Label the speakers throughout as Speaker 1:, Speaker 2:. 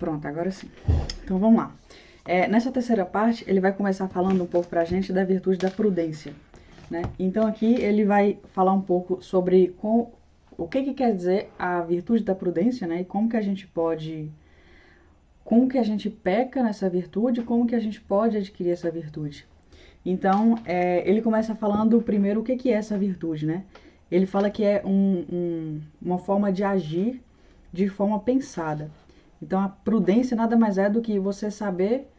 Speaker 1: Pronto, agora sim. Então vamos lá. Nessa terceira parte, ele vai começar falando um pouco pra gente da virtude da prudência, né? Então aqui ele vai falar um pouco sobre o que quer dizer a virtude da prudência, né? E como que a gente peca nessa virtude, como que a gente pode adquirir essa virtude. Então, ele começa falando primeiro o que é essa virtude, né? Ele fala que é uma forma de agir de forma pensada. Então, a prudência nada mais é do que você saber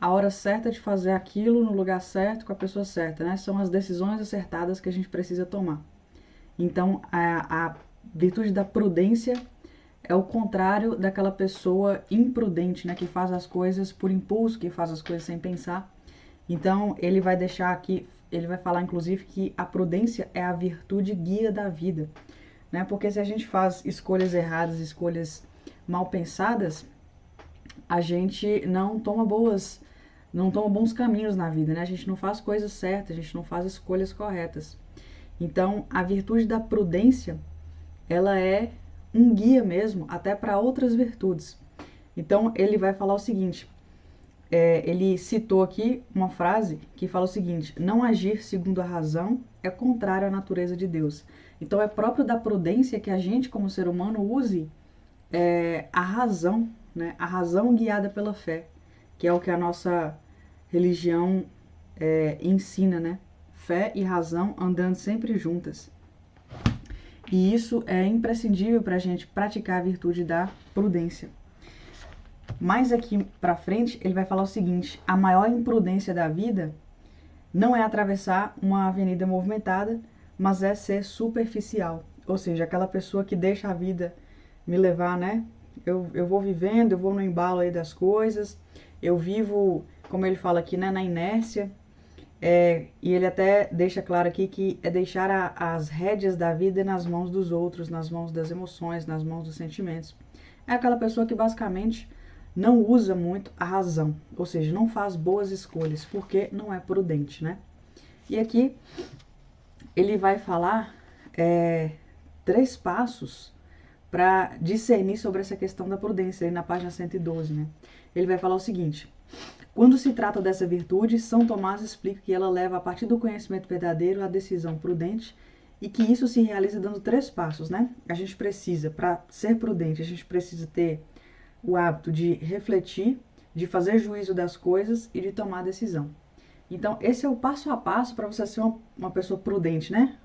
Speaker 1: a hora certa de fazer aquilo no lugar certo, com a pessoa certa, né? São as decisões acertadas que a gente precisa tomar. Então, a virtude da prudência é o contrário daquela pessoa imprudente, né? Que faz as coisas por impulso, que faz as coisas sem pensar. Então, ele vai deixar aqui, ele vai falar inclusive que a prudência é a virtude guia da vida, né? Porque se a gente faz escolhas erradas, escolhas mal pensadas, a gente não toma bons caminhos na vida, né? A gente não faz coisas certas, a gente não faz escolhas corretas. Então, a virtude da prudência, ela é um guia mesmo, até para outras virtudes. Então, ele vai falar o seguinte, ele citou aqui uma frase que fala o seguinte: não agir segundo a razão é contrário à natureza de Deus. Então, é próprio da prudência que a gente, como ser humano, use a razão, né? A razão guiada pela fé, que é o que a nossa religião ensina, né? Fé e razão andando sempre juntas. E isso é imprescindível para a gente praticar a virtude da prudência. Mais aqui para frente, ele vai falar o seguinte: a maior imprudência da vida não é atravessar uma avenida movimentada, mas é ser superficial. Ou seja, aquela pessoa que deixa a vida me levar, né? Eu vou vivendo, eu vou no embalo aí das coisas, eu vivo, como ele fala aqui, né, na inércia. E ele até deixa claro aqui que é deixar as rédeas da vida nas mãos dos outros, nas mãos das emoções, nas mãos dos sentimentos. É aquela pessoa que basicamente não usa muito a razão, ou seja, não faz boas escolhas, porque não é prudente, né? E aqui ele vai falar 3 passos para discernir sobre essa questão da prudência, aí na página 112, né? Ele vai falar o seguinte: quando se trata dessa virtude, São Tomás explica que ela leva a partir do conhecimento verdadeiro à decisão prudente e que isso se realiza dando 3 passos, né? A gente precisa, para ser prudente, a gente precisa ter o hábito de refletir, de fazer juízo das coisas e de tomar decisão. Então, esse é o passo a passo para você ser uma pessoa prudente, né?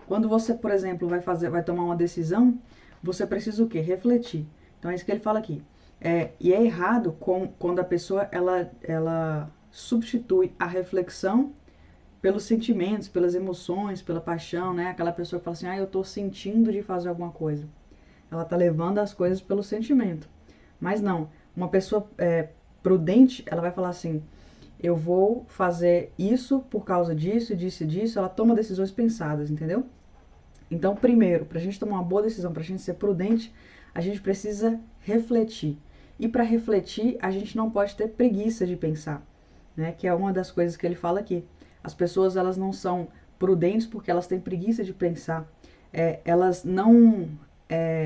Speaker 1: Quando você, por exemplo, vai tomar uma decisão, você precisa o quê? Refletir. Então, é isso que ele fala aqui. E é errado quando a pessoa ela substitui a reflexão pelos sentimentos, pelas emoções, pela paixão, né? Aquela pessoa que fala assim: eu tô sentindo de fazer alguma coisa. Ela tá levando as coisas pelo sentimento. Mas não, uma pessoa prudente, ela vai falar assim: eu vou fazer isso por causa disso, disso e disso. Ela toma decisões pensadas, entendeu? Então, primeiro, para a gente tomar uma boa decisão, para a gente ser prudente, a gente precisa refletir. E para refletir, a gente não pode ter preguiça de pensar, né? Que é uma das coisas que ele fala aqui. As pessoas, elas não são prudentes porque elas têm preguiça de pensar. Elas não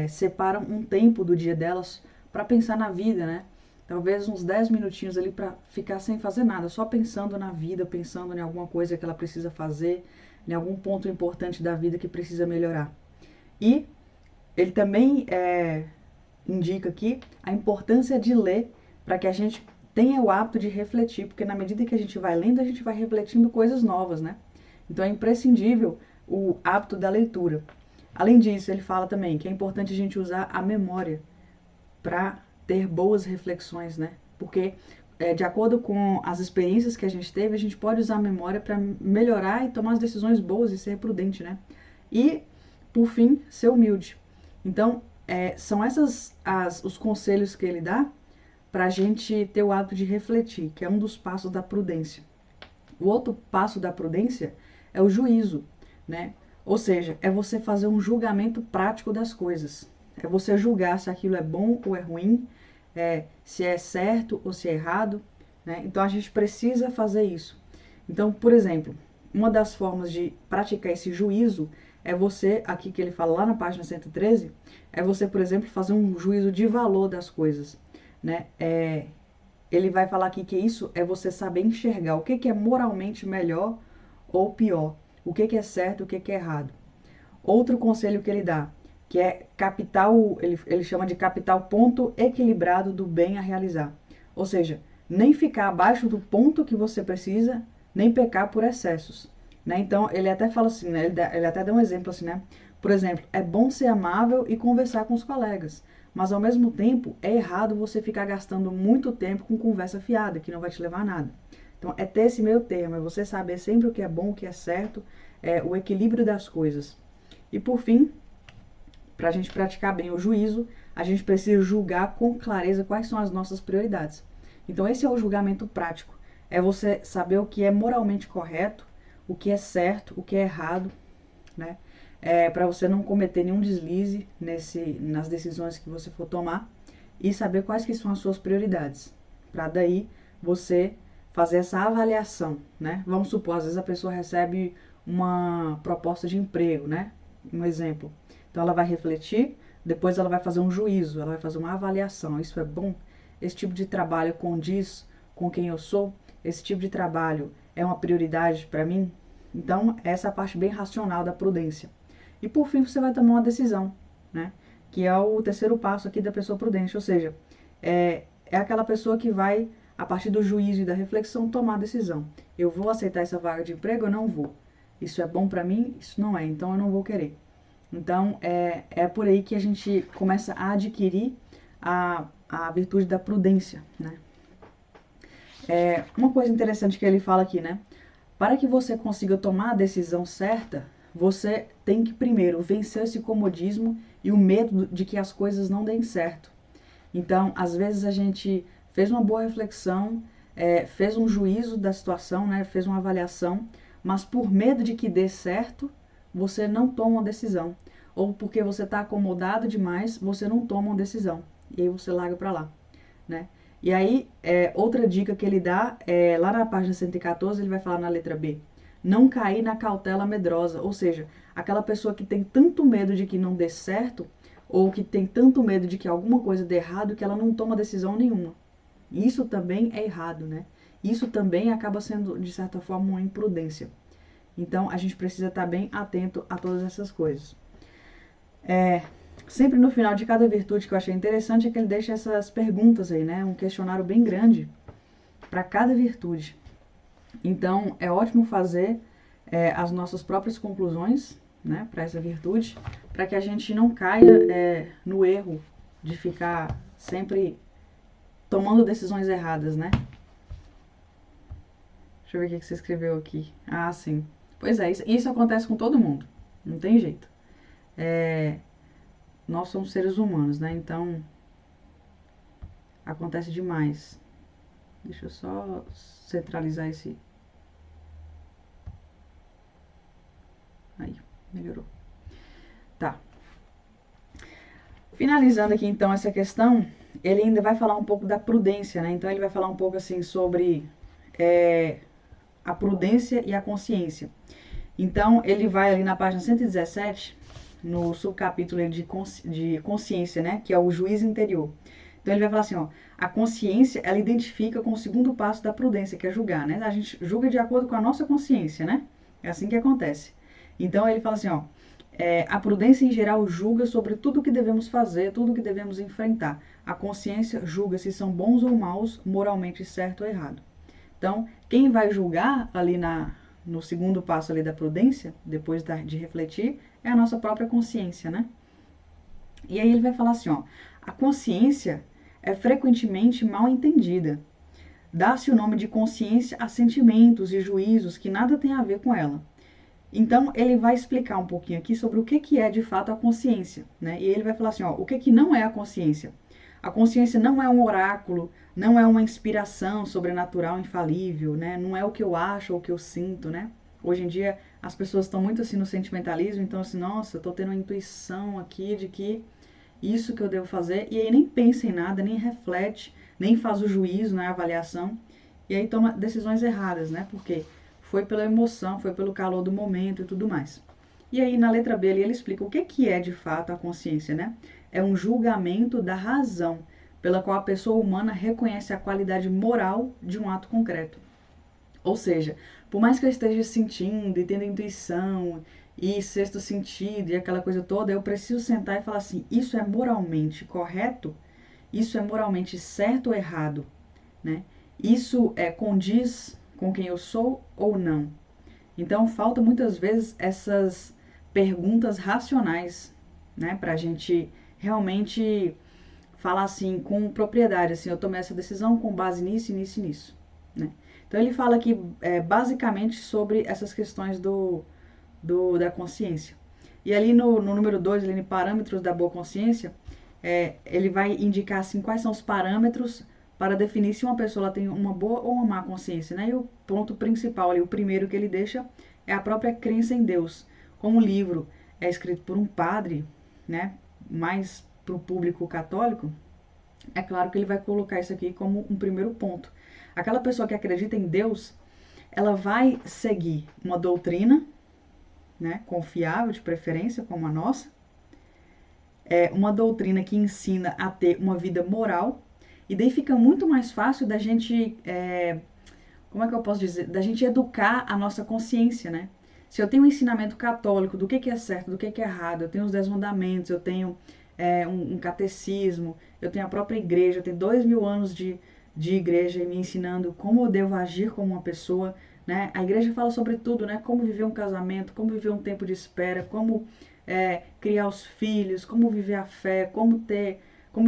Speaker 1: separam um tempo do dia delas para pensar na vida, né? Talvez uns 10 minutinhos ali para ficar sem fazer nada, só pensando na vida, pensando em alguma coisa que ela precisa fazer, em algum ponto importante da vida que precisa melhorar. E ele também indica aqui a importância de ler para que a gente tenha o hábito de refletir, porque na medida que a gente vai lendo, a gente vai refletindo coisas novas, né? Então é imprescindível o hábito da leitura. Além disso, ele fala também que é importante a gente usar a memória para ter boas reflexões, né? Porque de acordo com as experiências que a gente teve, a gente pode usar a memória para melhorar e tomar as decisões boas e ser prudente, né? E, por fim, ser humilde. Então, são os conselhos que ele dá para a gente ter o hábito de refletir, que é um dos passos da prudência. O outro passo da prudência é o juízo, né? Ou seja, é você fazer um julgamento prático das coisas. É você julgar se aquilo é bom ou é ruim, se é certo ou se é errado, né? Então a gente precisa fazer isso. Então, por exemplo, uma das formas de praticar esse juízo é você, aqui que ele fala lá na página 113, é você, por exemplo, fazer um juízo de valor das coisas. né? Ele vai falar aqui que isso é você saber enxergar o que é moralmente melhor ou pior, o que é certo, o que é errado. Outro conselho que ele dá, que é capital, ele chama de capital ponto equilibrado do bem a realizar. Ou seja, nem ficar abaixo do ponto que você precisa, nem pecar por excessos. Né? Então, ele até fala assim, né? Ele até dá um exemplo assim, né? Por exemplo, é bom ser amável e conversar com os colegas, mas ao mesmo tempo é errado você ficar gastando muito tempo com conversa fiada, que não vai te levar a nada. Então, é ter esse meio termo, é você saber sempre o que é bom, o que é certo, o equilíbrio das coisas. E por fim, para a gente praticar bem o juízo, a gente precisa julgar com clareza quais são as nossas prioridades. Então, esse é o julgamento prático. É você saber o que é moralmente correto, o que é certo, o que é errado, né? Para você não cometer nenhum deslize nas decisões que você for tomar e saber quais que são as suas prioridades. Para daí você fazer essa avaliação, né? Vamos supor, às vezes a pessoa recebe uma proposta de emprego, né? Um exemplo. Então ela vai refletir, depois ela vai fazer um juízo, ela vai fazer uma avaliação. Isso é bom? Esse tipo de trabalho condiz com quem eu sou? Esse tipo de trabalho é uma prioridade para mim? Então, essa é a parte bem racional da prudência. E por fim, você vai tomar uma decisão, né? Que é o terceiro passo aqui da pessoa prudente, ou seja, é aquela pessoa que vai, a partir do juízo e da reflexão, tomar a decisão. Eu vou aceitar essa vaga de emprego ou não vou? Isso é bom para mim? Isso não é, então eu não vou querer. Então, é por aí que a gente começa a adquirir a virtude da prudência, né? Uma coisa interessante que ele fala aqui, né? Para que você consiga tomar a decisão certa, você tem que primeiro vencer esse comodismo e o medo de que as coisas não deem certo. Então, às vezes a gente fez uma boa reflexão, fez um juízo da situação, né? Fez uma avaliação, mas por medo de que dê certo, você não toma uma decisão. Ou porque você está acomodado demais, você não toma uma decisão. E aí você larga para lá, né? E aí, outra dica que ele dá, lá na página 114, ele vai falar na letra B. Não cair na cautela medrosa, ou seja, aquela pessoa que tem tanto medo de que não dê certo, ou que tem tanto medo de que alguma coisa dê errado, que ela não toma decisão nenhuma. Isso também é errado, né? Isso também acaba sendo, de certa forma, uma imprudência. Então, a gente precisa estar bem atento a todas essas coisas. Sempre no final de cada virtude que eu achei interessante é que ele deixa essas perguntas aí, né? Um questionário bem grande para cada virtude. Então, é ótimo fazer as nossas próprias conclusões, né, para essa virtude, para que a gente não caia no erro de ficar sempre tomando decisões erradas, né? Deixa eu ver o que você escreveu aqui. Ah, sim. Pois é, isso acontece com todo mundo. Não tem jeito. Nós somos seres humanos, né? Então, acontece demais. Deixa eu só centralizar esse. Aí, melhorou. Tá. Finalizando aqui então essa questão, ele ainda vai falar um pouco da prudência, né? Então ele vai falar um pouco assim sobre a prudência e a consciência. Então ele vai ali na página 117, no subcapítulo de consciência, né? Que é o juízo interior. Então ele vai falar assim, ó, a consciência, ela identifica com o segundo passo da prudência, que é julgar, né? A gente julga de acordo com a nossa consciência, né? É assim que acontece. Então ele fala assim, ó, a prudência em geral julga sobre tudo o que devemos fazer, tudo o que devemos enfrentar. A consciência julga se são bons ou maus, moralmente certo ou errado. Então, quem vai julgar ali no segundo passo ali da prudência, depois de refletir, é a nossa própria consciência, né? E aí ele vai falar assim, ó, a consciência é frequentemente mal entendida. Dá-se o nome de consciência a sentimentos e juízos que nada tem a ver com ela. Então, ele vai explicar um pouquinho aqui sobre o que é de fato a consciência, né? E ele vai falar assim, ó, o que não é a consciência? A consciência não é um oráculo, não é uma inspiração sobrenatural infalível, né? Não é o que eu acho ou o que eu sinto, né? Hoje em dia, as pessoas estão muito assim no sentimentalismo, então assim, nossa, eu tô tendo uma intuição aqui de que isso que eu devo fazer, e aí nem pensa em nada, nem reflete, nem faz o juízo, né, a avaliação, e aí toma decisões erradas, né? Porque foi pela emoção, foi pelo calor do momento e tudo mais. E aí na letra B ele explica o que é de fato a consciência, né? É um julgamento da razão pela qual a pessoa humana reconhece a qualidade moral de um ato concreto. Ou seja, por mais que eu esteja sentindo e tendo intuição e sexto sentido e aquela coisa toda, eu preciso sentar e falar assim, isso é moralmente correto? Isso é moralmente certo ou errado? Né? Isso condiz com quem eu sou ou não? Então, falta muitas vezes essas perguntas racionais, né? Para a gente realmente falar assim com propriedade, assim, eu tomei essa decisão com base nisso, nisso e nisso, né? Então ele fala aqui basicamente sobre essas questões da consciência. E ali no número 2, ali em parâmetros da boa consciência, ele vai indicar assim quais são os parâmetros para definir se uma pessoa ela tem uma boa ou uma má consciência, né? E o ponto principal ali, o primeiro que ele deixa é a própria crença em Deus. Como o livro é escrito por um padre, né? Mais para o público católico, é claro que ele vai colocar isso aqui como um primeiro ponto. Aquela pessoa que acredita em Deus, ela vai seguir uma doutrina, né, confiável, de preferência, como a nossa, uma doutrina que ensina a ter uma vida moral, e daí fica muito mais fácil da gente, como é que eu posso dizer, da gente educar a nossa consciência, né? Se eu tenho um ensinamento católico do que é certo, do que é errado, eu tenho os 10 mandamentos, eu tenho um catecismo, eu tenho a própria igreja, eu tenho 2000 anos de igreja me ensinando como eu devo agir como uma pessoa, né? A igreja fala sobre tudo, né? Como viver um casamento, como viver um tempo de espera, como criar os filhos, como viver a fé, como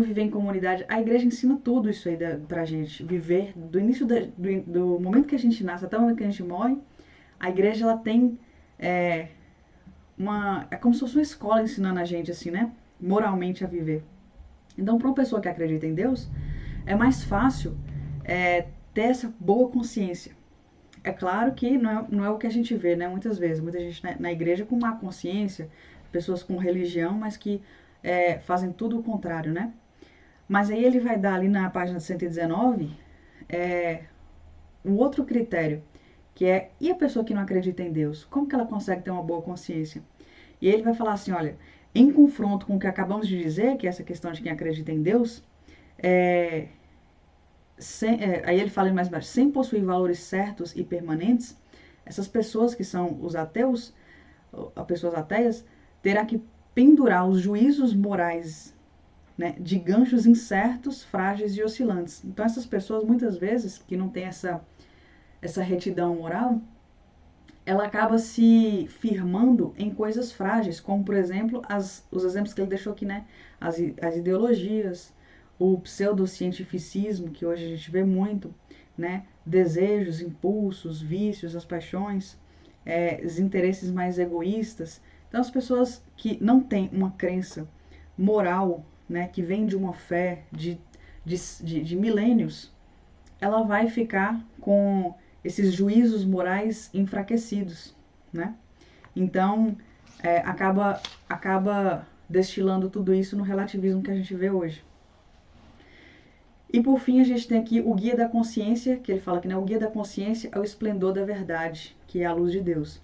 Speaker 1: viver em comunidade. A igreja ensina tudo isso aí pra gente viver, do início do momento que a gente nasce até o momento que a gente morre. A igreja, ela tem é como se fosse uma escola ensinando a gente, assim, né? Moralmente a viver. Então, para uma pessoa que acredita em Deus, é mais fácil ter essa boa consciência. É claro que não é o que a gente vê, né? Muitas vezes, muita gente na igreja com má consciência, pessoas com religião, mas que fazem tudo o contrário, né? Mas aí ele vai dar ali na página 119 um outro critério, que e a pessoa que não acredita em Deus? Como que ela consegue ter uma boa consciência? E ele vai falar assim, olha, em confronto com o que acabamos de dizer, que é essa questão de quem acredita em Deus, aí ele fala mais baixo, sem possuir valores certos e permanentes, essas pessoas que são os ateus, as pessoas ateias, terá que pendurar os juízos morais, né, de ganchos incertos, frágeis e oscilantes. Então essas pessoas, muitas vezes, que não têm essa retidão moral, ela acaba se firmando em coisas frágeis, como, por exemplo, os exemplos que ele deixou aqui, né? As ideologias, o pseudocientificismo, que hoje a gente vê muito, né? Desejos, impulsos, vícios, as paixões, os interesses mais egoístas. Então, as pessoas que não têm uma crença moral, né? Que vem de uma fé de milênios, ela vai ficar com esses juízos morais enfraquecidos, né? Então, acaba destilando tudo isso no relativismo que a gente vê hoje. E por fim, a gente tem aqui o guia da consciência, que ele fala que, né, o guia da consciência é o esplendor da verdade, que é a luz de Deus.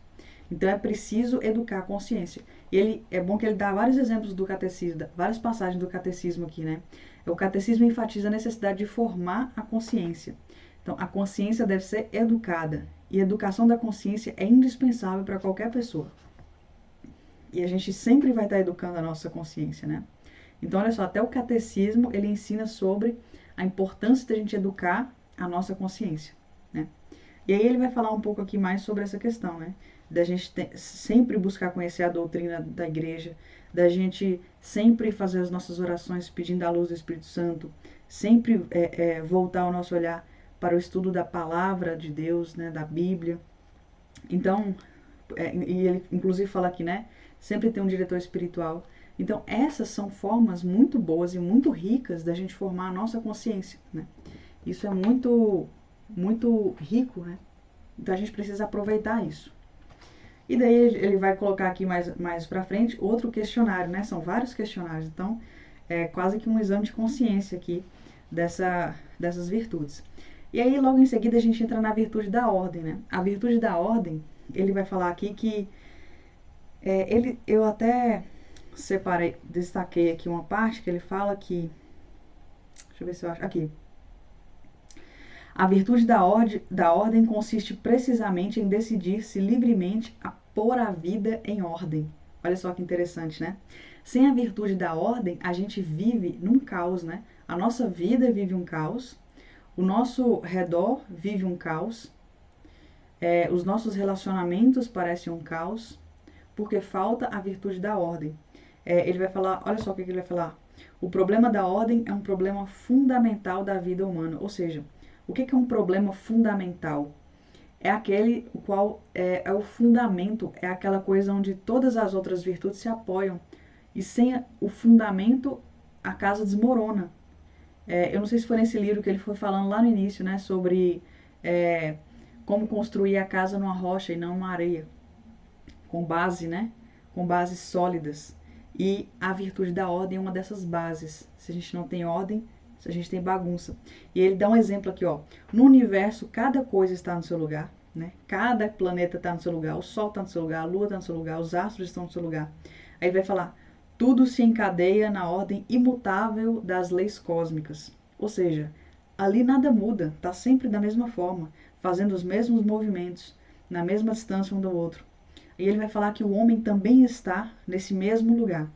Speaker 1: Então é preciso educar a consciência. E é bom que ele dá vários exemplos do catecismo, várias passagens do catecismo aqui, né? O catecismo enfatiza a necessidade de formar a consciência. Então, a consciência deve ser educada. E a educação da consciência é indispensável para qualquer pessoa. E a gente sempre vai estar educando a nossa consciência, né? Então, olha só, até o catecismo, ele ensina sobre a importância de a gente educar a nossa consciência, né? E aí ele vai falar um pouco aqui mais sobre essa questão, né? Da gente sempre buscar conhecer a doutrina da igreja, da gente sempre fazer as nossas orações pedindo a luz do Espírito Santo, sempre voltar o nosso olhar para o estudo da palavra de Deus, né, da Bíblia. Então, e ele inclusive fala aqui, né, sempre ter um diretor espiritual. Então, essas são formas muito boas e muito ricas da gente formar a nossa consciência, né? Isso é muito, muito rico, né? Então, a gente precisa aproveitar isso. E daí ele vai colocar aqui mais pra frente outro questionário, né? São vários questionários, então é quase que um exame de consciência aqui dessas virtudes. E aí logo em seguida a gente entra na virtude da ordem, né? A virtude da ordem, ele vai falar aqui que eu até separei, destaquei aqui uma parte que ele fala que, Deixa eu ver se eu acho. Aqui. A virtude da ordem consiste precisamente em decidir-se livremente a pôr a vida em ordem. Olha só que interessante, né? Sem a virtude da ordem, a gente vive num caos, né? A nossa vida vive um caos, o nosso redor vive um caos, os nossos relacionamentos parecem um caos, porque falta a virtude da ordem. Ele vai falar, olha só o que ele vai falar. O problema da ordem é um problema fundamental da vida humana. Ou seja, o que é um problema fundamental? É aquele o qual é o fundamento, é aquela coisa onde todas as outras virtudes se apoiam. E sem o fundamento, a casa desmorona. Eu não sei se foi nesse livro que ele foi falando lá no início, né, sobre como construir a casa numa rocha e não numa areia, com base, né, com bases sólidas. E a virtude da ordem é uma dessas bases. Se a gente não tem ordem, a gente tem bagunça. E ele dá um exemplo aqui, ó. No universo, cada coisa está no seu lugar, né? Cada planeta está no seu lugar, o Sol está no seu lugar, a Lua está no seu lugar, os astros estão no seu lugar. Aí ele vai falar, tudo se encadeia na ordem imutável das leis cósmicas. Ou seja, ali nada muda, está sempre da mesma forma, fazendo os mesmos movimentos, na mesma distância um do outro. E ele vai falar que o homem também está nesse mesmo lugar,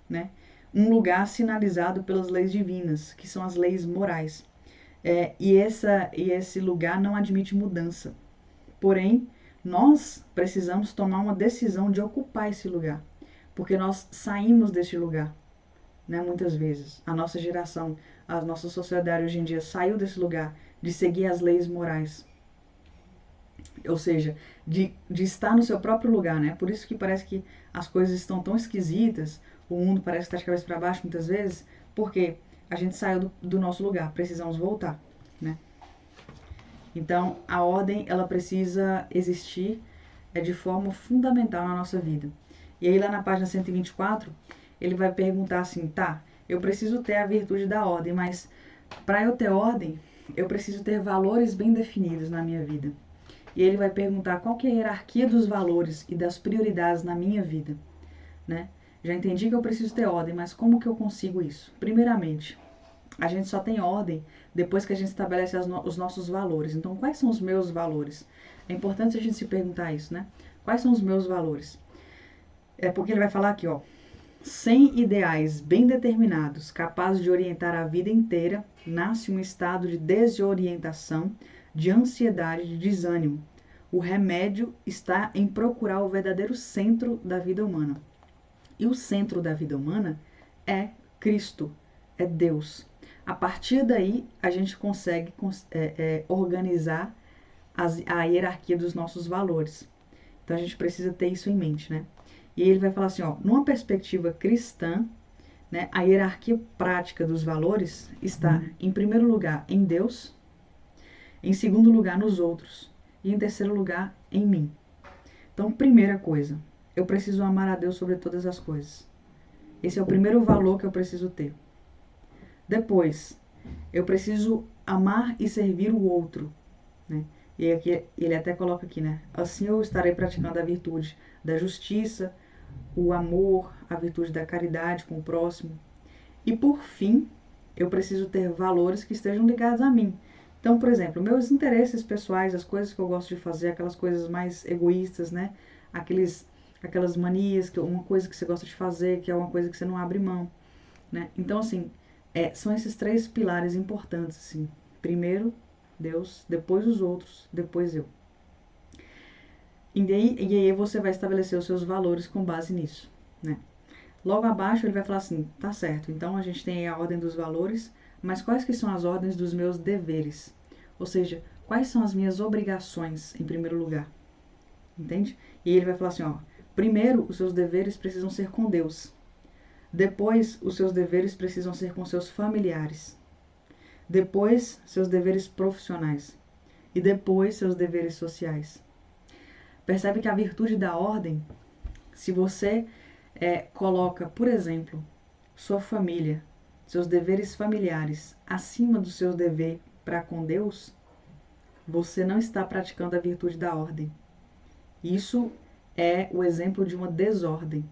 Speaker 1: né? Um lugar sinalizado pelas leis divinas, que são as leis morais. E esse lugar não admite mudança. Porém, nós precisamos tomar uma decisão de ocupar esse lugar, porque nós saímos desse lugar, né? Muitas vezes. A nossa geração, a nossa sociedade hoje em dia saiu desse lugar de seguir as leis morais. Ou seja, de estar no seu próprio lugar, né? Por isso que parece que as coisas estão tão esquisitas, o mundo parece que está de cabeça para baixo muitas vezes, porque a gente saiu do nosso lugar, precisamos voltar, né? Então, a ordem, ela precisa existir de forma fundamental na nossa vida. E aí lá na página 124, ele vai perguntar assim, tá, eu preciso ter a virtude da ordem, mas para eu ter ordem, eu preciso ter valores bem definidos na minha vida. E ele vai perguntar qual que é a hierarquia dos valores e das prioridades na minha vida, né? Já entendi que eu preciso ter ordem, mas como que eu consigo isso? Primeiramente, a gente só tem ordem depois que a gente estabelece os nossos valores. Então, quais são os meus valores? É importante a gente se perguntar isso, né? Quais são os meus valores? Porque ele vai falar aqui, ó. Sem ideais bem determinados, capazes de orientar a vida inteira, nasce um estado de desorientação, de ansiedade, de desânimo. O remédio está em procurar o verdadeiro centro da vida humana. E o centro da vida humana é Cristo, é Deus. A partir daí, a gente consegue organizar a hierarquia dos nossos valores. Então, a gente precisa ter isso em mente, né? E ele vai falar assim, ó, numa perspectiva cristã, né, a hierarquia prática dos valores está, em primeiro lugar, em Deus, em segundo lugar, nos outros, e em terceiro lugar, em mim. Então, primeira coisa, eu preciso amar a Deus sobre todas as coisas. Esse é o primeiro valor que eu preciso ter. Depois, eu preciso amar e servir o outro, né? E aqui ele até coloca aqui, né? Assim eu estarei praticando a virtude da justiça, o amor, a virtude da caridade com o próximo. E por fim, eu preciso ter valores que estejam ligados a mim. Então, por exemplo, meus interesses pessoais, as coisas que eu gosto de fazer, aquelas coisas mais egoístas, né? Aquelas manias, uma coisa que você gosta de fazer, que é uma coisa que você não abre mão, né? Então, assim, são esses três pilares importantes, assim. Primeiro, Deus, depois os outros, depois eu. E aí você vai estabelecer os seus valores com base nisso, né? Logo abaixo ele vai falar assim, tá certo, então a gente tem a ordem dos valores, mas quais que são as ordens dos meus deveres? Ou seja, quais são as minhas obrigações em primeiro lugar? Entende? E ele vai falar assim, ó, primeiro os seus deveres precisam ser com Deus. Depois os seus deveres precisam ser com seus familiares. Depois seus deveres profissionais. E depois seus deveres sociais. Percebe que a virtude da ordem, se você coloca, por exemplo, sua família, seus deveres familiares acima do seu dever para com Deus, você não está praticando a virtude da ordem. Isso é o exemplo de uma desordem,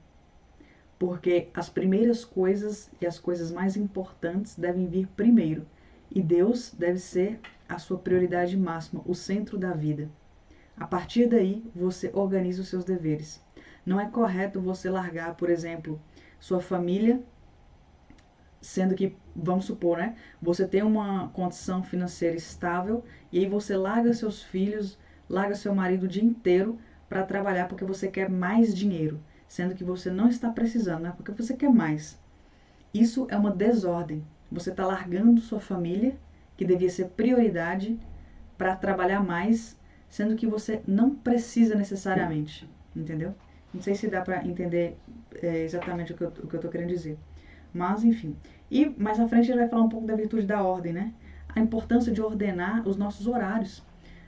Speaker 1: porque as primeiras coisas e as coisas mais importantes devem vir primeiro. E Deus deve ser a sua prioridade máxima, o centro da vida. A partir daí, você organiza os seus deveres. Não é correto você largar, por exemplo, sua família, sendo que, vamos supor, né, você tem uma condição financeira estável e aí você larga seus filhos, larga seu marido o dia inteiro para trabalhar porque você quer mais dinheiro, sendo que você não está precisando, né, porque você quer mais. Isso é uma desordem. Você está largando sua família, que devia ser prioridade, para trabalhar mais, sendo que você não precisa necessariamente, entendeu? Não sei se dá para entender exatamente o que eu tô querendo dizer. Mas, enfim. E mais à frente ele vai falar um pouco da virtude da ordem, né? A importância de ordenar os nossos horários,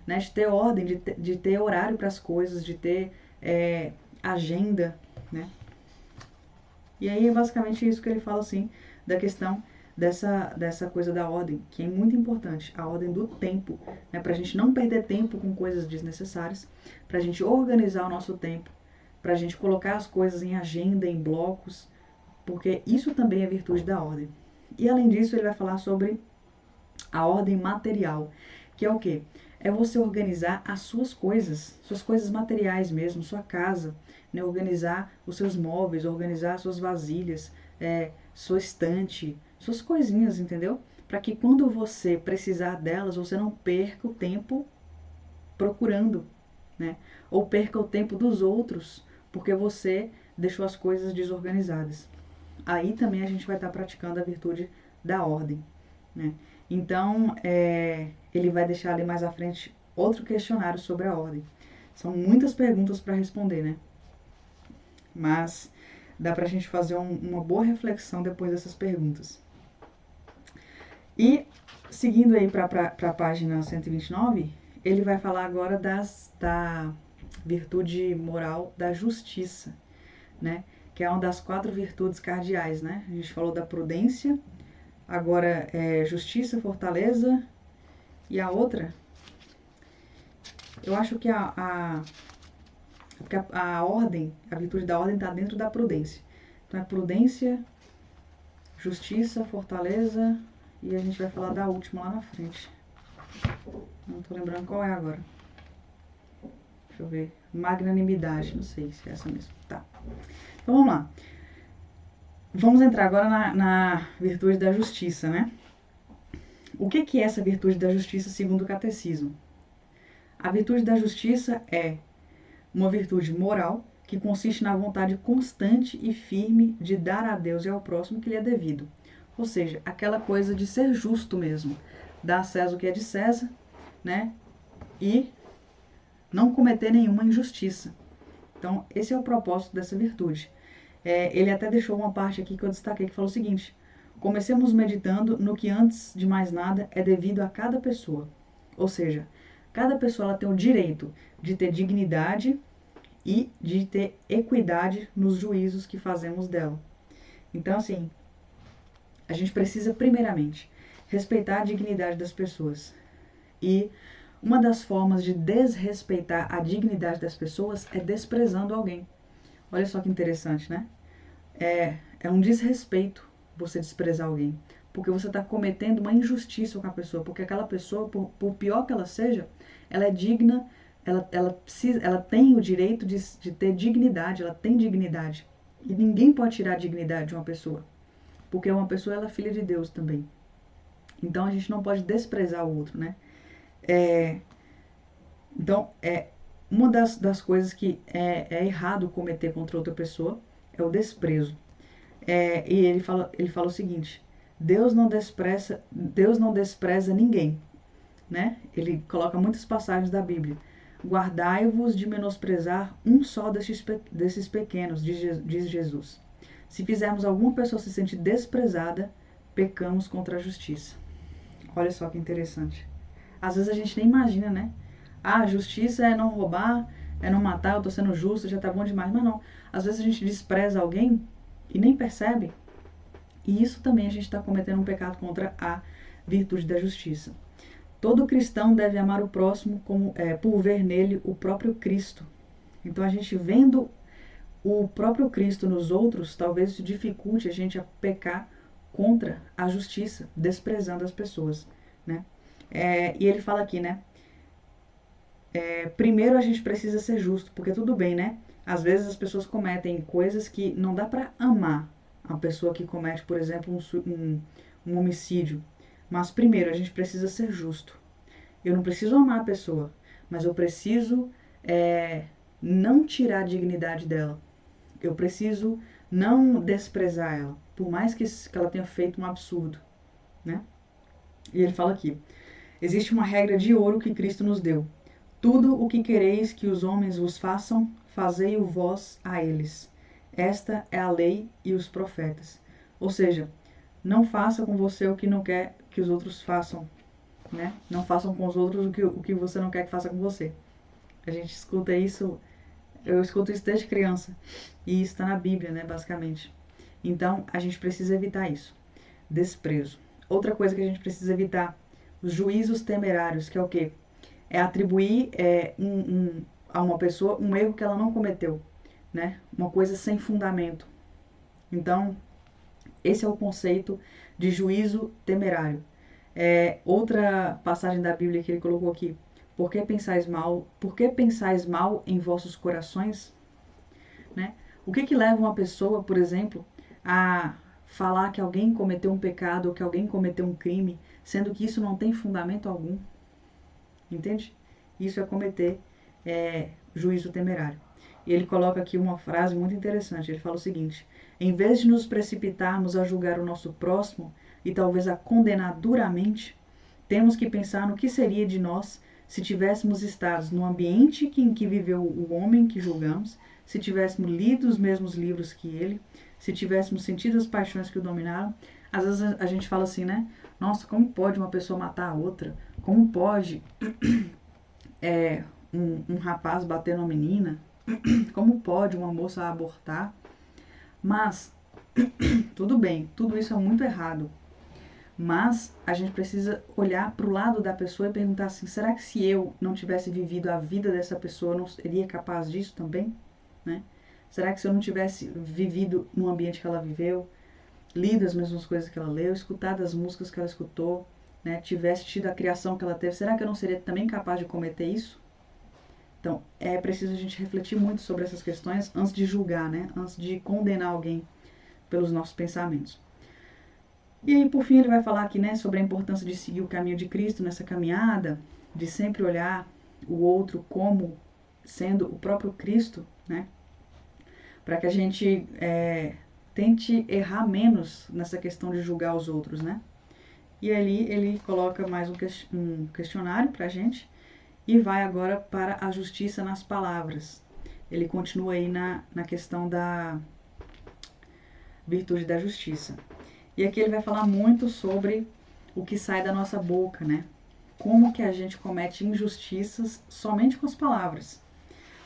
Speaker 1: né? De ter ordem, de ter horário para as coisas, de ter agenda, né? E aí é basicamente isso que ele fala, assim, da questão dessa coisa da ordem, que é muito importante, a ordem do tempo, né? Pra gente não perder tempo com coisas desnecessárias, pra gente organizar o nosso tempo, pra gente colocar as coisas em agenda, em blocos, porque isso também é virtude da ordem. E além disso, ele vai falar sobre a ordem material, que é o quê? É você organizar as suas coisas materiais mesmo, sua casa, né? Organizar os seus móveis, organizar suas vasilhas, sua estante, suas coisinhas, entendeu? Para que quando você precisar delas, você não perca o tempo procurando, né? Ou perca o tempo dos outros, porque você deixou as coisas desorganizadas. Aí também a gente vai estar praticando a virtude da ordem, né? Então, ele vai deixar ali mais à frente outro questionário sobre a ordem. São muitas perguntas para responder, né? Mas dá para a gente fazer uma boa reflexão depois dessas perguntas. E, seguindo aí para a página 129, ele vai falar agora da virtude moral da justiça, né? Que é uma das 4 virtudes cardeais, né? A gente falou da prudência, agora é justiça, fortaleza, e a outra, eu acho que a ordem, a virtude da ordem está dentro da prudência. Então é prudência, justiça, fortaleza, e a gente vai falar da última lá na frente. Não tô lembrando qual é agora. Deixa eu ver. Magnanimidade, não sei se é essa mesmo. Tá. Então vamos lá. Vamos entrar agora na virtude da justiça, né? O que é essa virtude da justiça segundo o catecismo? A virtude da justiça é uma virtude moral que consiste na vontade constante e firme de dar a Deus e ao próximo o que lhe é devido. Ou seja, aquela coisa de ser justo mesmo. Dar a César o que é de César, né? E não cometer nenhuma injustiça. Então, esse é o propósito dessa virtude. Ele até deixou uma parte aqui que eu destaquei, que falou o seguinte: comecemos meditando no que antes de mais nada é devido a cada pessoa. Ou seja, cada pessoa ela tem o direito de ter dignidade e de ter equidade nos juízos que fazemos dela. Então, assim, a gente precisa, primeiramente, respeitar a dignidade das pessoas. E uma das formas de desrespeitar a dignidade das pessoas é desprezando alguém. Olha só que interessante, né? É um desrespeito você desprezar alguém, porque você está cometendo uma injustiça com a pessoa, porque aquela pessoa, por pior que ela seja, ela é digna, ela tem o direito de ter dignidade, ela tem dignidade. E ninguém pode tirar a dignidade de uma pessoa, porque uma pessoa ela é filha de Deus também. Então a gente não pode desprezar o outro, né? Então, uma das coisas que é errado cometer contra outra pessoa é o desprezo. E ele fala o seguinte: Deus não despreza ninguém, né? Ele coloca muitas passagens da Bíblia. Guardai-vos de menosprezar um só desses pequenos, diz Jesus. Se fizermos alguma pessoa se sentir desprezada, pecamos contra a justiça. Olha só que interessante. Às vezes a gente nem imagina, né? A justiça é não roubar, é não matar, eu tô sendo justo, já tá bom demais. Mas não. Às vezes a gente despreza alguém e nem percebe. E isso também a gente está cometendo um pecado contra a virtude da justiça. Todo cristão deve amar o próximo por ver nele o próprio Cristo. Então a gente vendo o próprio Cristo nos outros, talvez isso dificulte a gente a pecar contra a justiça, desprezando as pessoas, né? E ele fala aqui, né? Primeiro a gente precisa ser justo, porque tudo bem, né? Às vezes as pessoas cometem coisas que não dá pra amar a pessoa que comete, por exemplo, um homicídio. Mas primeiro a gente precisa ser justo. Eu não preciso amar a pessoa, mas eu preciso não tirar a dignidade dela. Eu preciso não desprezar ela, por mais que ela tenha feito um absurdo, né? E ele fala aqui: existe uma regra de ouro que Cristo nos deu. Tudo o que quereis que os homens vos façam, fazei-o vós a eles. Esta é a lei e os profetas. Ou seja, não faça com você o que não quer que os outros façam, né? Não façam com os outros o que você não quer que faça com você. A gente escuta isso, eu escuto isso desde criança. E isso está na Bíblia, né, basicamente. Então, a gente precisa evitar isso. Desprezo. Outra coisa que a gente precisa evitar, os juízos temerários, que é o quê? É atribuir a uma pessoa um erro que ela não cometeu, né? Uma coisa sem fundamento. Então, esse é o conceito de juízo temerário. Outra passagem da Bíblia que ele colocou aqui: por que pensais mal em vossos corações? Né? O que leva uma pessoa, por exemplo, a falar que alguém cometeu um pecado ou que alguém cometeu um crime, sendo que isso não tem fundamento algum? Entende? Isso é cometer juízo temerário. E ele coloca aqui uma frase muito interessante. Ele fala o seguinte: em vez de nos precipitarmos a julgar o nosso próximo e talvez a condenar duramente, temos que pensar no que seria de nós se tivéssemos estado no ambiente em que viveu o homem que julgamos, se tivéssemos lido os mesmos livros que ele, se tivéssemos sentido as paixões que o dominaram. Às vezes a gente fala assim, né? Nossa, como pode uma pessoa matar a outra? Como pode um rapaz bater numa menina? Como pode uma moça abortar? Mas, tudo bem, tudo isso é muito errado. Mas a gente precisa olhar para o lado da pessoa e perguntar assim: será que se eu não tivesse vivido a vida dessa pessoa, eu não seria capaz disso também? Né? Será que se eu não tivesse vivido no ambiente que ela viveu, lido as mesmas coisas que ela leu, escutado as músicas que ela escutou, né, tivesse tido a criação que ela teve, será que eu não seria também capaz de cometer isso? Então, é preciso a gente refletir muito sobre essas questões antes de julgar, né? Antes de condenar alguém pelos nossos pensamentos. E aí, por fim, ele vai falar aqui, né, sobre a importância de seguir o caminho de Cristo nessa caminhada, de sempre olhar o outro como sendo o próprio Cristo, né? Para que a gente tente errar menos nessa questão de julgar os outros, né? E ali ele coloca mais um questionário para a gente e vai agora para a justiça nas palavras. Ele continua aí na questão da virtude da justiça. E aqui ele vai falar muito sobre o que sai da nossa boca, né? Como que a gente comete injustiças somente com as palavras.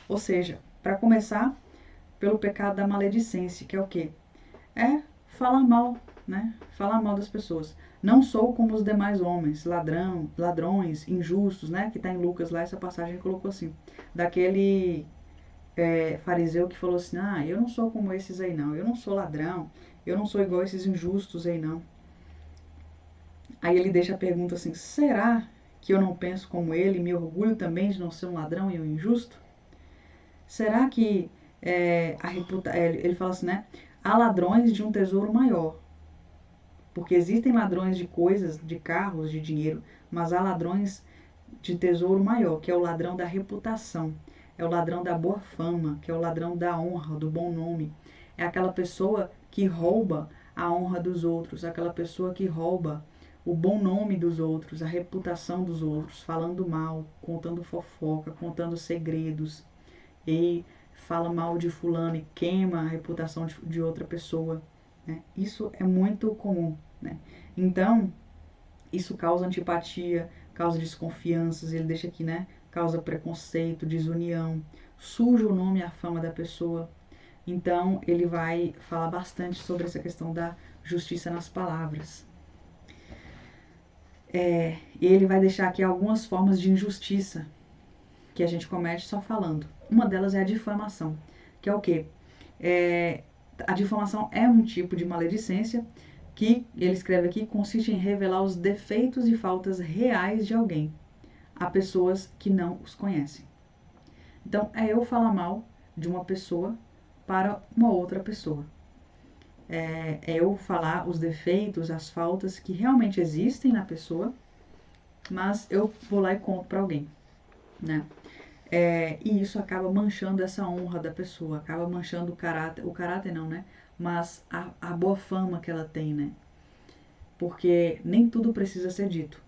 Speaker 1: Ou seja, para começar, pelo pecado da maledicência, que é o quê? É falar mal, né? Falar mal das pessoas. Não sou como os demais homens, ladrões, injustos, né? Que está em Lucas lá, essa passagem colocou assim. Daquele fariseu que falou assim: ah, eu não sou como esses aí não, eu não sou ladrão, eu não sou igual esses injustos aí não. Aí ele deixa a pergunta assim: será que eu não penso como ele e me orgulho também de não ser um ladrão e um injusto? Será que ele fala assim, né? Há ladrões de um tesouro maior. Porque existem ladrões de coisas, de carros, de dinheiro, mas há ladrões de tesouro maior, que é o ladrão da reputação, é o ladrão da boa fama, que é o ladrão da honra, do bom nome. É aquela pessoa que rouba a honra dos outros, aquela pessoa que rouba o bom nome dos outros, a reputação dos outros, falando mal, contando fofoca, contando segredos, e fala mal de fulano e queima a reputação de outra pessoa. Né? Isso é muito comum. Né? Então, isso causa antipatia, causa desconfianças, ele deixa aqui, né? Causa preconceito, desunião, suja o nome e a fama da pessoa. Então, ele vai falar bastante sobre essa questão da justiça nas palavras. E ele vai deixar aqui algumas formas de injustiça que a gente comete só falando. Uma delas é a difamação, que é o quê? A difamação é um tipo de maledicência que, ele escreve aqui, consiste em revelar os defeitos e faltas reais de alguém a pessoas que não os conhecem. Então, é eu falar mal de uma pessoa para uma outra pessoa. É eu falar os defeitos, as faltas que realmente existem na pessoa, mas eu vou lá e conto para alguém, né? E isso acaba manchando essa honra da pessoa, acaba manchando o caráter não, né? Mas a boa fama que ela tem, né? Porque nem tudo precisa ser dito,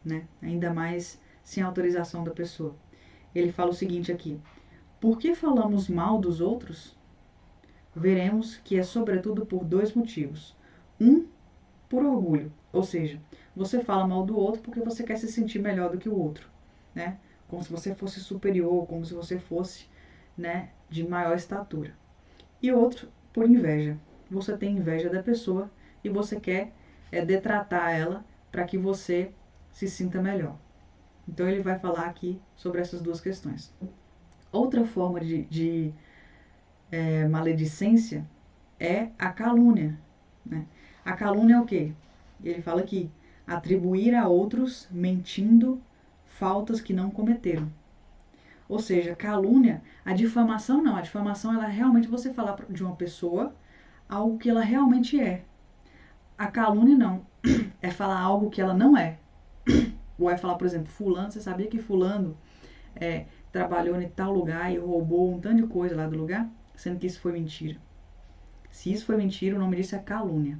Speaker 1: né? Ainda mais sem autorização da pessoa. Ele fala o seguinte aqui: por que falamos mal dos outros? Veremos que é sobretudo por dois motivos. Um, por orgulho, ou seja, você fala mal do outro porque você quer se sentir melhor do que o outro, né? Como se você fosse superior, como se você fosse, né, de maior estatura. E outro, por inveja. Você tem inveja da pessoa e você quer detratar ela para que você se sinta melhor. Então ele vai falar aqui sobre essas duas questões. Outra forma de maledicência é a calúnia, né? A calúnia é o quê? Ele fala aqui, atribuir a outros, mentindo, faltas que não cometeram. Ou seja, calúnia, a difamação não. A difamação ela é realmente você falar de uma pessoa algo que ela realmente é. A calúnia não. É falar algo que ela não é. Ou é falar, por exemplo, fulano, você sabia que fulano trabalhou em tal lugar e roubou um tanto de coisa lá do lugar? Sendo que isso foi mentira. Se isso foi mentira, o nome disso é calúnia.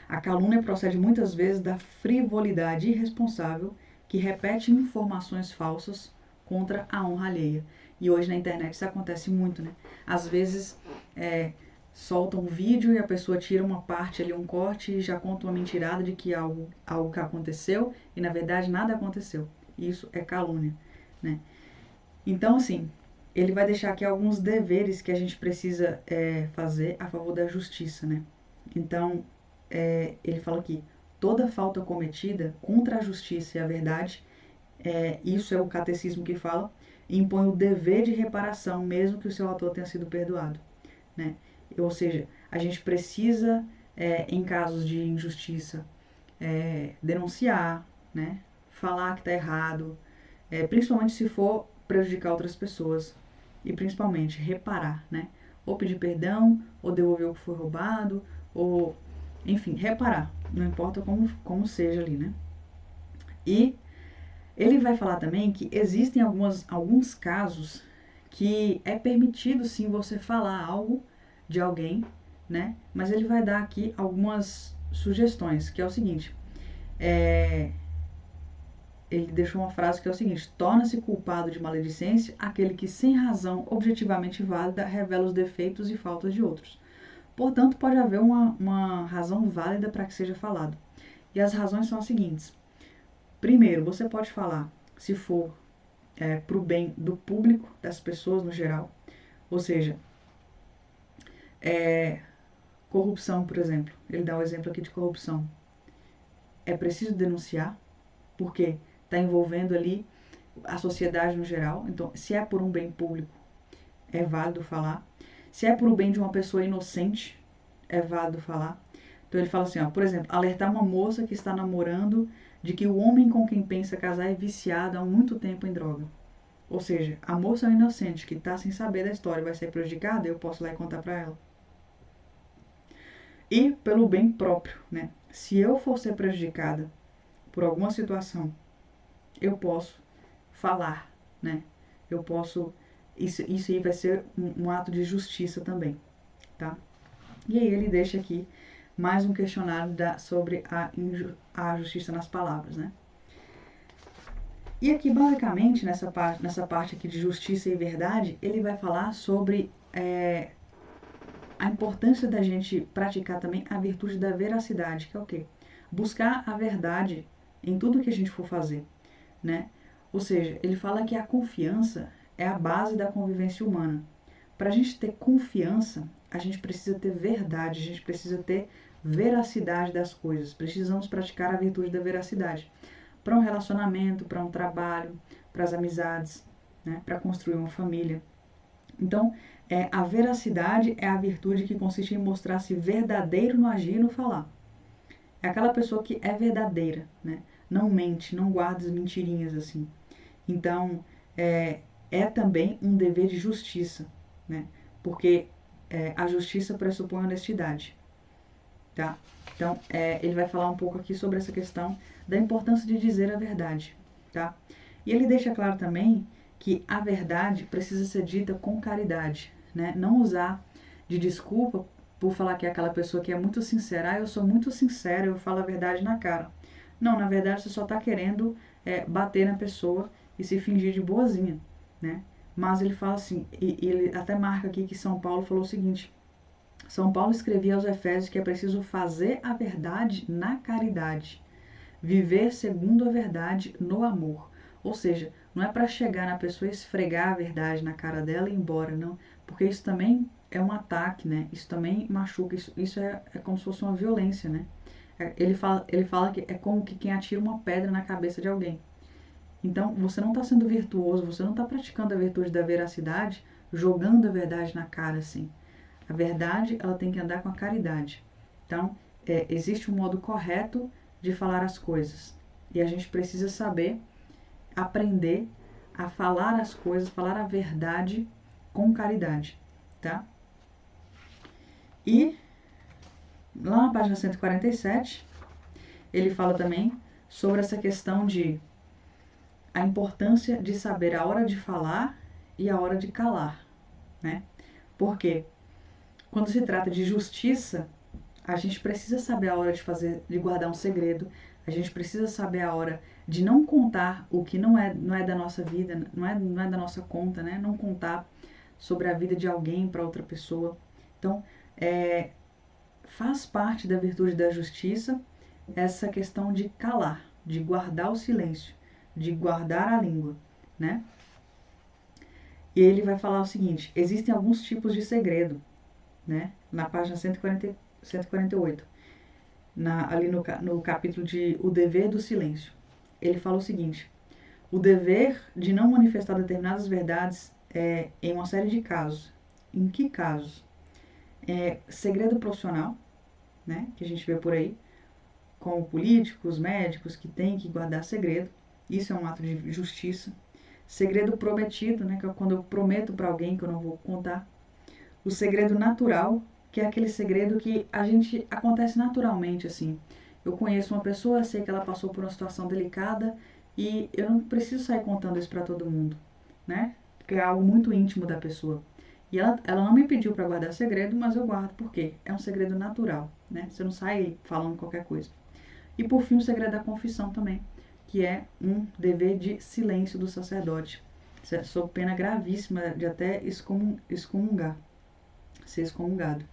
Speaker 1: A calúnia procede muitas vezes da frivolidade irresponsável que repete informações falsas contra a honra alheia. E hoje na internet isso acontece muito, né? Às vezes solta um vídeo e a pessoa tira uma parte ali, um corte, e já conta uma mentirada de que algo que aconteceu e na verdade nada aconteceu. Isso é calúnia, né? Então, assim, ele vai deixar aqui alguns deveres que a gente precisa fazer a favor da justiça, né? Então, ele fala aqui, toda falta cometida contra a justiça e a verdade, isso é o catecismo que fala, impõe o dever de reparação, mesmo que o seu autor tenha sido perdoado, né? Ou seja, a gente precisa, em casos de injustiça, denunciar, né? Falar que está errado, principalmente se for prejudicar outras pessoas, e principalmente reparar, né? Ou pedir perdão, ou devolver o que foi roubado, ou, enfim, reparar, não importa como seja ali, né? E ele vai falar também que existem alguns casos que é permitido sim você falar algo de alguém, né? Mas ele vai dar aqui algumas sugestões, que é o seguinte, ele deixou uma frase que é o seguinte: torna-se culpado de maledicência aquele que sem razão objetivamente válida revela os defeitos e faltas de outros. Portanto, pode haver uma razão válida para que seja falado. E as razões são as seguintes. Primeiro, você pode falar se for para o bem do público, das pessoas no geral. Ou seja, corrupção, por exemplo. Ele dá um exemplo aqui de corrupção. É preciso denunciar, porque está envolvendo ali a sociedade no geral. Então, se é por um bem público, é válido falar. Se é por um bem de uma pessoa inocente, é válido falar. Então ele fala assim, ó, por exemplo, alertar uma moça que está namorando de que o homem com quem pensa casar é viciado há muito tempo em droga. Ou seja, a moça inocente que está sem saber da história vai ser prejudicada, eu posso ir lá e contar para ela. E pelo bem próprio, né? Se eu for ser prejudicada por alguma situação, eu posso falar, né? Eu posso... Isso aí vai ser um ato de justiça também, tá? E aí ele deixa aqui mais um questionário sobre a justiça nas palavras, né? E aqui, basicamente, nessa parte aqui de justiça e verdade, ele vai falar sobre a importância da gente praticar também a virtude da veracidade, que é o quê? Buscar a verdade em tudo que a gente for fazer, né? Ou seja, ele fala que a confiança é a base da convivência humana. Para a gente ter confiança, a gente precisa ter verdade, a gente precisa ter veracidade das coisas. Precisamos praticar a virtude da veracidade. Para um relacionamento, para um trabalho, para as amizades, né? Para construir uma família. Então, a veracidade é a virtude que consiste em mostrar-se verdadeiro no agir e no falar. É aquela pessoa que é verdadeira, né? Não mente, não guarda as mentirinhas assim. Então, é também um dever de justiça, né? Porque a justiça pressupõe honestidade, tá? Então, ele vai falar um pouco aqui sobre essa questão da importância de dizer a verdade, tá? E ele deixa claro também que a verdade precisa ser dita com caridade, né? Não usar de desculpa por falar que é aquela pessoa que é muito sincera. Ah, eu sou muito sincera, eu falo a verdade na cara. Não, na verdade você só está querendo bater na pessoa e se fingir de boazinha, né? Mas ele fala assim, e ele até marca aqui que São Paulo falou o seguinte: São Paulo escrevia aos Efésios que é preciso fazer a verdade na caridade, viver segundo a verdade no amor. Ou seja, não é para chegar na pessoa e esfregar a verdade na cara dela e ir embora, não. Porque isso também é um ataque, né? Isso também machuca, isso é como se fosse uma violência, né? Ele fala que é como que quem atira uma pedra na cabeça de alguém. Então, você não está sendo virtuoso, você não está praticando a virtude da veracidade, jogando a verdade na cara, assim. A verdade, ela tem que andar com a caridade. Então, existe um modo correto de falar as coisas. E a gente precisa saber, aprender a falar as coisas, falar a verdade com caridade, tá? E lá na página 147, ele fala também sobre essa questão de a importância de saber a hora de falar e a hora de calar, né? Porque quando se trata de justiça, a gente precisa saber a hora de guardar um segredo. A gente precisa saber a hora de não contar o que não é da nossa vida, não é da nossa conta, né? Não contar sobre a vida de alguém para outra pessoa. Então, faz parte da virtude da justiça essa questão de calar, de guardar o silêncio, de guardar a língua, né? E ele vai falar o seguinte: existem alguns tipos de segredo, né? Na página 148, ali no capítulo de O Dever do Silêncio. Ele fala o seguinte: o dever de não manifestar determinadas verdades em uma série de casos. Em que casos? Segredo profissional, né? Que a gente vê por aí, como políticos, médicos que têm que guardar segredo. Isso é um ato de justiça. Segredo prometido, né? Que é quando eu prometo para alguém que eu não vou contar. O segredo natural, que é aquele segredo que acontece naturalmente, assim. Eu conheço uma pessoa, sei que ela passou por uma situação delicada e eu não preciso sair contando isso para todo mundo, né? Porque é algo muito íntimo da pessoa. E ela não me pediu para guardar segredo, mas eu guardo porque é um segredo natural, né? Você não sai falando qualquer coisa. E por fim, o segredo da confissão também, que é um dever de silêncio do sacerdote, sob pena gravíssima de até excomungar, ser excomungado.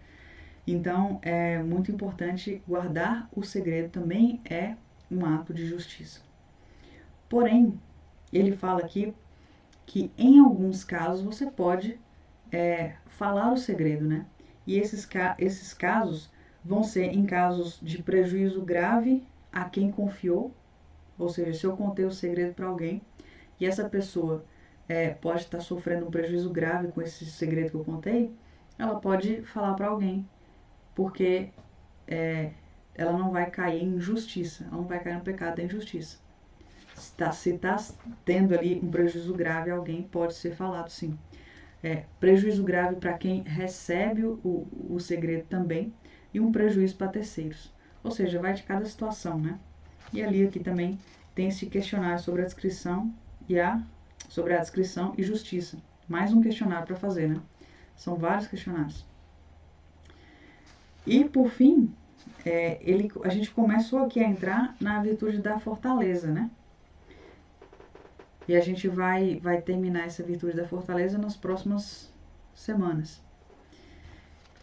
Speaker 1: Então, é muito importante guardar o segredo, também é um ato de justiça. Porém, ele fala aqui que em alguns casos você pode falar o segredo, né? E esses casos vão ser em casos de prejuízo grave a quem confiou, ou seja, se eu contei o segredo para alguém e essa pessoa pode estar sofrendo um prejuízo grave com esse segredo que eu contei, ela pode falar para alguém, porque ela não vai cair em injustiça, ela não vai cair no pecado da injustiça. Se está tendo ali um prejuízo grave a alguém, pode ser falado sim. Prejuízo grave para quem recebe o segredo também e um prejuízo para terceiros. Ou seja, vai de cada situação, né? E ali aqui também tem esse questionário sobre a descrição e justiça. Mais um questionário para fazer, né? São vários questionários. E por fim, a gente começou aqui a entrar na virtude da fortaleza, né? E a gente vai terminar essa virtude da fortaleza nas próximas semanas.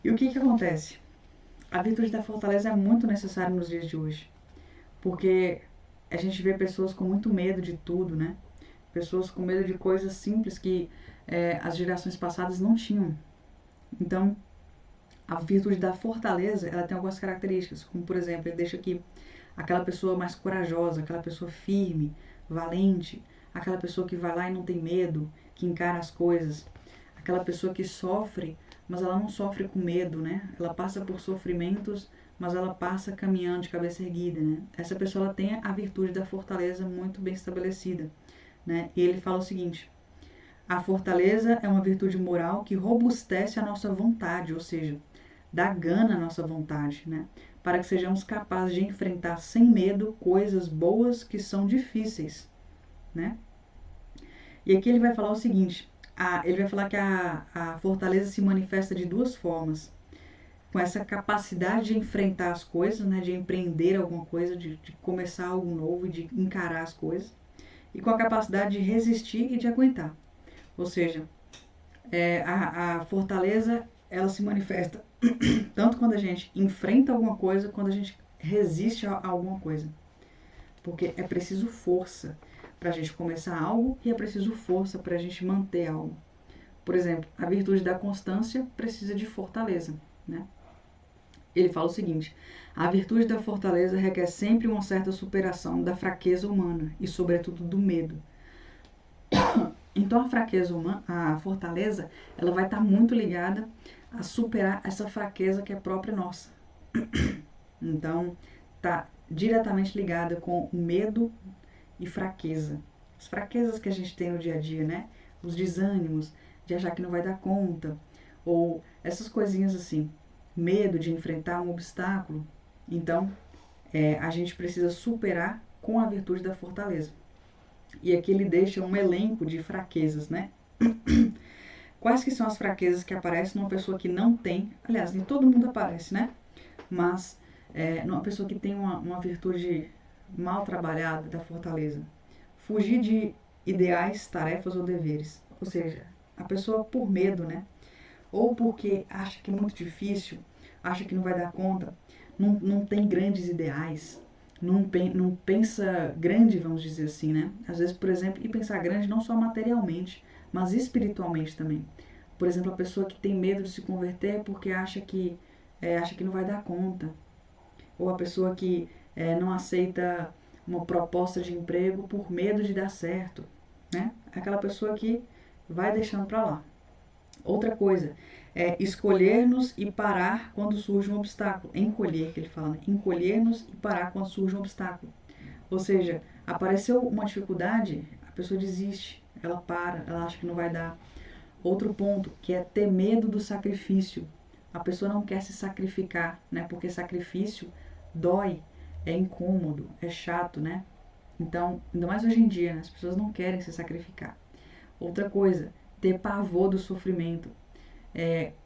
Speaker 1: E o que acontece? A virtude da fortaleza é muito necessária nos dias de hoje, porque a gente vê pessoas com muito medo de tudo, né? Pessoas com medo de coisas simples que as gerações passadas não tinham. Então, a virtude da fortaleza, ela tem algumas características, como por exemplo, ele deixa aqui aquela pessoa mais corajosa, aquela pessoa firme, valente, aquela pessoa que vai lá e não tem medo, que encara as coisas, aquela pessoa que sofre, mas ela não sofre com medo, né? Ela passa por sofrimentos, mas ela passa caminhando de cabeça erguida, né? Essa pessoa ela tem a virtude da fortaleza muito bem estabelecida, né? E ele fala o seguinte: a fortaleza é uma virtude moral que robustece a nossa vontade, ou seja, dá gana à nossa vontade, né? Para que sejamos capazes de enfrentar sem medo coisas boas que são difíceis, né? E aqui ele vai falar o seguinte: ele vai falar que a fortaleza se manifesta de duas formas. Com essa capacidade de enfrentar as coisas, né, de empreender alguma coisa, de começar algo novo e de encarar as coisas, e com a capacidade de resistir e de aguentar. Ou seja, a fortaleza ela se manifesta tanto quando a gente enfrenta alguma coisa, quando a gente resiste a alguma coisa. Porque é preciso força para a gente começar algo e é preciso força para a gente manter algo. Por exemplo, a virtude da constância precisa de fortaleza, né? Ele fala o seguinte: a virtude da fortaleza requer sempre uma certa superação da fraqueza humana e, sobretudo, do medo. Então, a fraqueza humana, a fortaleza, ela vai estar muito ligada a superar essa fraqueza que é própria nossa. Então, está diretamente ligada com medo e fraqueza. As fraquezas que a gente tem no dia a dia, né? Os desânimos, de achar que não vai dar conta, ou essas coisinhas assim. Medo de enfrentar um obstáculo. Então, a gente precisa superar com a virtude da fortaleza. E aqui ele deixa um elenco de fraquezas, né? Quais que são as fraquezas que aparecem numa pessoa que não tem, aliás, nem todo mundo aparece, né? Mas numa pessoa que tem uma virtude mal trabalhada da fortaleza. Fugir de ideais, tarefas ou deveres. Ou seja, a pessoa por medo, né? Ou porque acha que é muito difícil, acha que não vai dar conta, não tem grandes ideais, não pensa grande, vamos dizer assim, né? Às vezes, por exemplo, e pensar grande não só materialmente, mas espiritualmente também. Por exemplo, a pessoa que tem medo de se converter porque acha que não vai dar conta. Ou a pessoa que não aceita uma proposta de emprego por medo de dar certo, né? Aquela pessoa que vai deixando para lá. Outra coisa é escolher-nos e parar quando surge um obstáculo. Encolher, que ele fala, né? Encolher-nos e parar quando surge um obstáculo. Ou seja, apareceu uma dificuldade, a pessoa desiste, ela para, ela acha que não vai dar. Outro ponto, que é ter medo do sacrifício. A pessoa não quer se sacrificar, né? Porque sacrifício dói, é incômodo, é chato, né? Então, ainda mais hoje em dia, né? As pessoas não querem se sacrificar. Outra coisa, ter pavor do sofrimento.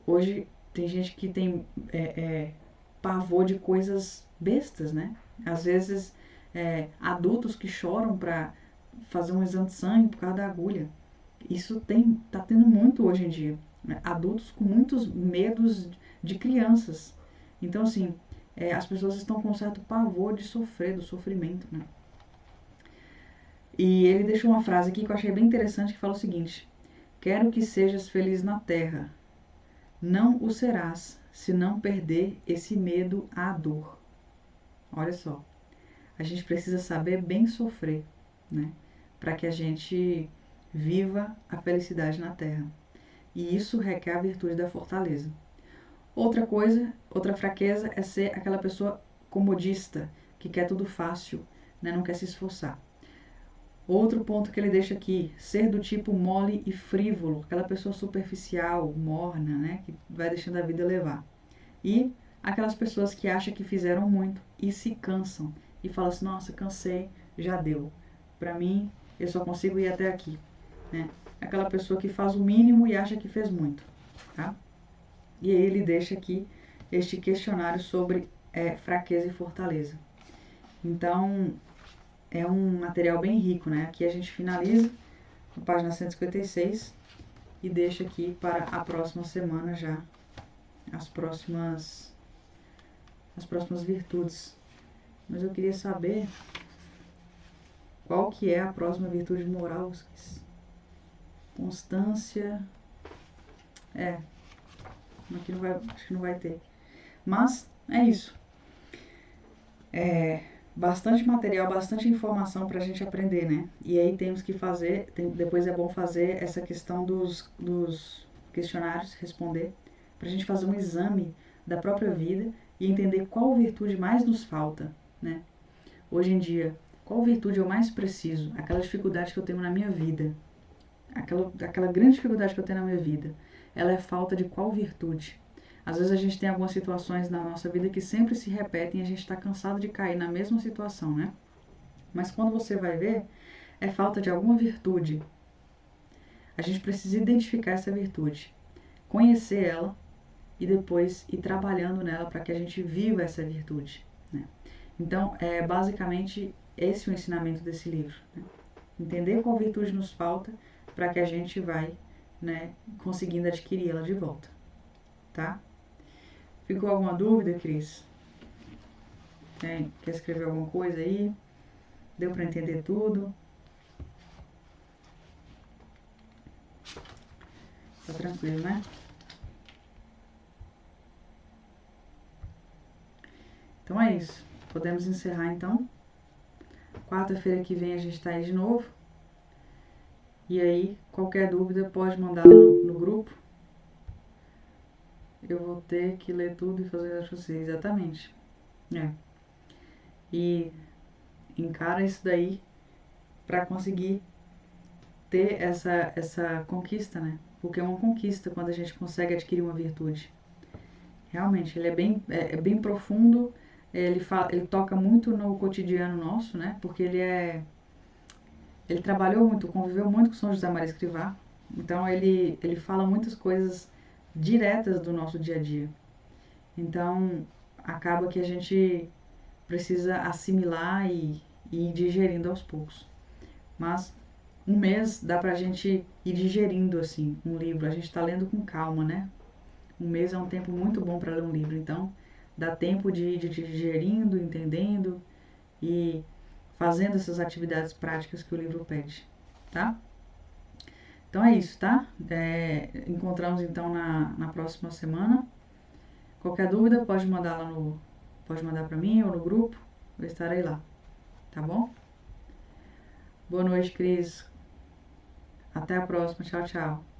Speaker 1: Hoje tem gente que tem pavor de coisas bestas, né? Às vezes, adultos que choram para fazer um exame de sangue por causa da agulha. Isso tá tendo muito hoje em dia, né? Adultos com muitos medos de crianças. Então, assim, as pessoas estão com um certo pavor de sofrer, do sofrimento, né? E ele deixou uma frase aqui que eu achei bem interessante, que fala o seguinte: quero que sejas feliz na terra, não o serás se não perder esse medo à dor. Olha só, a gente precisa saber bem sofrer, né? Para que a gente viva a felicidade na terra. E isso requer a virtude da fortaleza. Outra coisa, outra fraqueza é ser aquela pessoa comodista, que quer tudo fácil, né? Não quer se esforçar. Outro ponto que ele deixa aqui, ser do tipo mole e frívolo, aquela pessoa superficial, morna, né? Que vai deixando a vida levar. E aquelas pessoas que acham que fizeram muito e se cansam e falam assim: nossa, cansei, já deu. Para mim, eu só consigo ir até aqui, né? Aquela pessoa que faz o mínimo e acha que fez muito, tá? E aí ele deixa aqui este questionário sobre fraqueza e fortaleza. Então, é um material bem rico, né? Aqui a gente finaliza na página 156 e deixa aqui para a próxima semana já as próximas virtudes. Mas eu queria saber qual que é a próxima virtude moral. Constância. Aqui não vai, acho que não vai ter. Mas é isso. Bastante material, bastante informação para a gente aprender, né? E aí temos que fazer, depois é bom fazer essa questão dos questionários, responder, para a gente fazer um exame da própria vida e entender qual virtude mais nos falta, né? Hoje em dia, qual virtude eu mais preciso? Aquela dificuldade que eu tenho na minha vida, aquela grande dificuldade que eu tenho na minha vida, ela é falta de qual virtude? Às vezes a gente tem algumas situações na nossa vida que sempre se repetem e a gente está cansado de cair na mesma situação, né? Mas quando você vai ver, é falta de alguma virtude. A gente precisa identificar essa virtude, conhecer ela e depois ir trabalhando nela para que a gente viva essa virtude, né? Então, é basicamente esse o ensinamento desse livro, né? Entender qual virtude nos falta para que a gente vai, né, conseguindo adquirir ela de volta, tá? Ficou alguma dúvida, Cris? Quer escrever alguma coisa aí? Deu para entender tudo? Tá tranquilo, né? Então é isso. Podemos encerrar então. Quarta-feira que vem a gente tá aí de novo. E aí, qualquer dúvida pode mandar no grupo. Eu vou ter que ler tudo e fazer para vocês, exatamente. E encara isso daí para conseguir ter essa conquista, né? Porque é uma conquista quando a gente consegue adquirir uma virtude. Realmente, ele é bem profundo, ele toca muito no cotidiano nosso, né? Porque ele trabalhou muito, conviveu muito com São José Maria Escrivá, então ele fala muitas coisas diretas do nosso dia a dia. Então, acaba que a gente precisa assimilar e ir digerindo aos poucos. Mas um mês dá pra gente ir digerindo, assim, um livro. A gente tá lendo com calma, né? Um mês é um tempo muito bom para ler um livro, então dá tempo de ir digerindo, entendendo e fazendo essas atividades práticas que o livro pede, tá? Então é isso, tá? Encontramos então na próxima semana. Qualquer dúvida pode mandar para mim ou no grupo, eu estarei lá, tá bom? Boa noite, Cris. Até a próxima. Tchau, tchau.